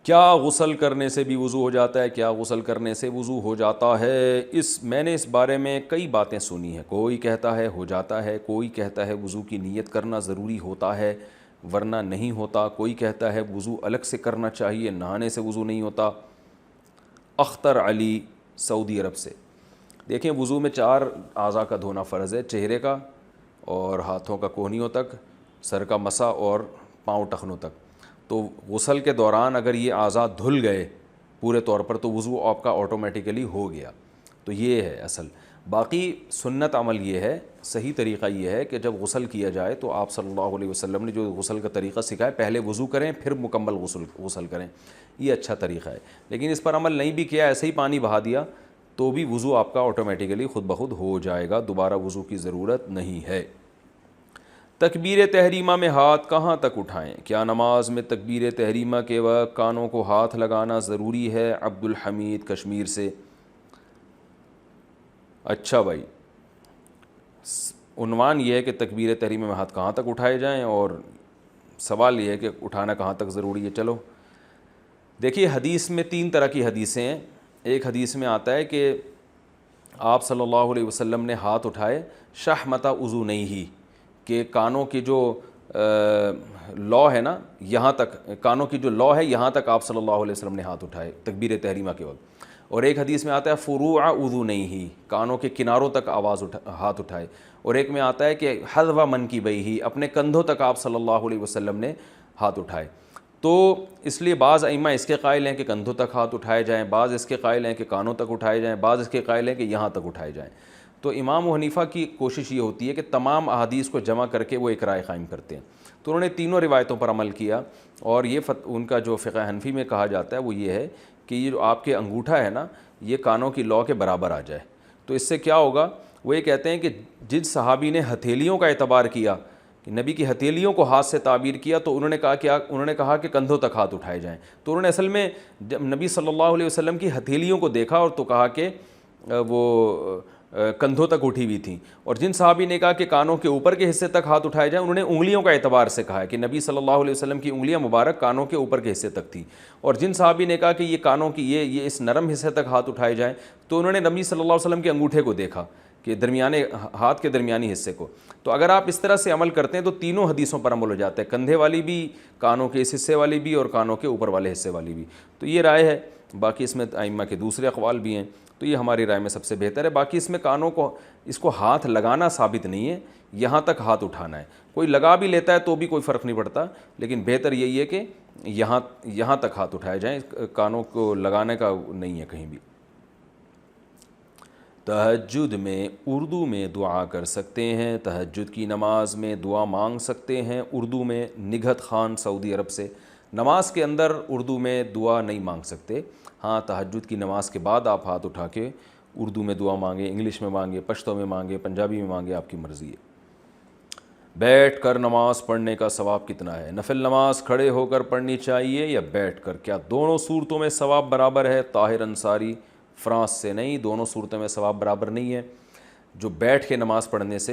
کیا غسل کرنے سے بھی وضو ہو جاتا ہے؟ کیا غسل کرنے سے وضو ہو جاتا ہے؟ میں نے اس بارے میں کئی باتیں سنی ہیں. کوئی کہتا ہے ہو جاتا ہے، کوئی کہتا ہے وضو کی نیت کرنا ضروری ہوتا ہے ورنہ نہیں ہوتا، کوئی کہتا ہے وضو الگ سے کرنا چاہیے، نہانے سے وضو نہیں ہوتا. اختر علی، سعودی عرب سے. دیکھیں، وضو میں 4 اعضاء کا دھونا فرض ہے: چہرے کا اور ہاتھوں کا کوہنیوں تک، سر کا مسا اور پاؤں ٹخنوں تک. تو غسل کے دوران اگر یہ اعضاء دھل گئے پورے طور پر تو وضو آپ کا آٹومیٹیکلی ہو گیا. تو یہ ہے اصل. باقی سنت عمل یہ ہے، صحیح طریقہ یہ ہے کہ جب غسل کیا جائے تو آپ صلی اللہ علیہ وسلم نے جو غسل کا طریقہ سکھایا، پہلے وضو کریں پھر مکمل غسل کریں. یہ اچھا طریقہ ہے. لیکن اس پر عمل نہیں بھی کیا، ایسے ہی پانی بہا دیا، تو بھی وضو آپ کا آٹومیٹیکلی خود بخود ہو جائے گا، دوبارہ وضو کی ضرورت نہیں ہے. تکبیر تحریمہ میں ہاتھ کہاں تک اٹھائیں؟ کیا نماز میں تکبیر تحریمہ کے وقت کانوں کو ہاتھ لگانا ضروری ہے؟ عبد الحمید، کشمیر سے. اچھا بھائی، عنوان یہ ہے کہ تکبیر تحریمہ میں ہاتھ کہاں تک اٹھائے جائیں، اور سوال یہ ہے کہ اٹھانا کہاں تک ضروری ہے. چلو دیکھیے، حدیث میں 3 طرح کی حدیثیں ہیں. ایک حدیث میں آتا ہے کہ آپ صلی اللہ علیہ وسلم نے ہاتھ اٹھائے شحمتہ اذو نہیں ہی، کہ کانوں کی جو لو ہے نا، یہاں تک کانوں کی جو لو ہے یہاں تک آپ صلی اللہ علیہ وسلم نے ہاتھ اٹھائے تکبیر تحریمہ کے وقت. اور ایک حدیث میں آتا ہے فروع اذو نہیں ہی، کانوں کے کناروں تک ہاتھ اٹھائے. اور ایک میں آتا ہے کہ حذو منکبیہ ہی، اپنے کندھوں تک آپ صلی اللہ علیہ وسلم نے ہاتھ اٹھائے. تو اس لیے بعض ائمہ اس کے قائل ہیں کہ کندھوں تک ہاتھ اٹھائے جائیں، بعض اس کے قائل ہیں کہ کانوں تک اٹھائے جائیں، بعض اس کے قائل ہیں کہ یہاں تک اٹھائے جائیں. تو امام ابو حنیفہ کی کوشش یہ ہوتی ہے کہ تمام احادیث کو جمع کر کے وہ ایک رائے قائم کرتے ہیں. تو انہوں نے تینوں روایتوں پر عمل کیا، اور یہ ان کا جو فقہ حنفی میں کہا جاتا ہے وہ یہ ہے کہ یہ جو آپ کے انگوٹھا ہے نا، یہ کانوں کی لو کے برابر آ جائے. تو اس سے کیا ہوگا؟ وہ یہ کہتے ہیں کہ جن صحابی نے ہتھیلیوں کا اعتبار کیا، کہ نبی کی ہتھیلیوں کو ہاتھ سے تعبیر کیا، تو انہوں نے کہا کہ کندھوں تک ہاتھ اٹھائے جائیں. تو انہوں نے اصل میں جب نبی صلی اللہ علیہ وسلم کی ہتھیلیوں کو دیکھا اور تو کہا کہ وہ کندھوں تک اٹھی ہوئی تھیں. اور جن صحابی نے کہا کہ کانوں کے اوپر کے حصے تک ہاتھ اٹھائے جائیں، انہوں نے انگلیوں کا اعتبار سے کہا ہے کہ نبی صلی اللہ علیہ وسلم کی انگلیاں مبارک کانوں کے اوپر کے حصے تک تھیں. اور جن صحابی نے کہا کہ یہ کانوں کی یہ اس نرم حصے تک ہاتھ اٹھائے جائیں، تو انہوں نے نبی صلی اللہ علیہ وسلم کے انگوٹھے کو دیکھا، کہ درمیانے ہاتھ کے درمیانی حصے کو. تو اگر آپ اس طرح سے عمل کرتے ہیں تو تینوں حدیثوں پر عمل ہو جاتا ہے، کندھے والی بھی، کانوں کے اس حصے والی بھی، اور کانوں کے اوپر والے حصے والی بھی. تو یہ رائے ہے. باقی اس میں ائمہ کے دوسرے اقوال بھی ہیں، تو یہ ہماری رائے میں سب سے بہتر ہے. باقی اس میں کانوں کو اس کو ہاتھ لگانا ثابت نہیں ہے، یہاں تک ہاتھ اٹھانا ہے. کوئی لگا بھی لیتا ہے تو بھی کوئی فرق نہیں پڑتا، لیکن بہتر یہی ہے کہ یہاں تک ہاتھ اٹھائے جائیں، کانوں کو لگانے کا نہیں ہے کہیں بھی. تہجد میں اردو میں دعا کر سکتے ہیں؟ تہجد کی نماز میں دعا مانگ سکتے ہیں اردو میں؟ نگہت خان، سعودی عرب سے. نماز کے اندر اردو میں دعا نہیں مانگ سکتے. ہاں، تہجد کی نماز کے بعد آپ ہاتھ اٹھا کے اردو میں دعا مانگیں، انگلش میں مانگیں، پشتو میں مانگیں، پنجابی میں مانگیں، آپ کی مرضی ہے. بیٹھ کر نماز پڑھنے کا ثواب کتنا ہے؟ نفل نماز کھڑے ہو کر پڑھنی چاہیے یا بیٹھ کر؟ کیا دونوں صورتوں میں ثواب برابر ہے؟ طاہر انصاری، فرانس سے. نہیں، دونوں صورتوں میں ثواب برابر نہیں ہے. جو بیٹھ کے نماز پڑھنے سے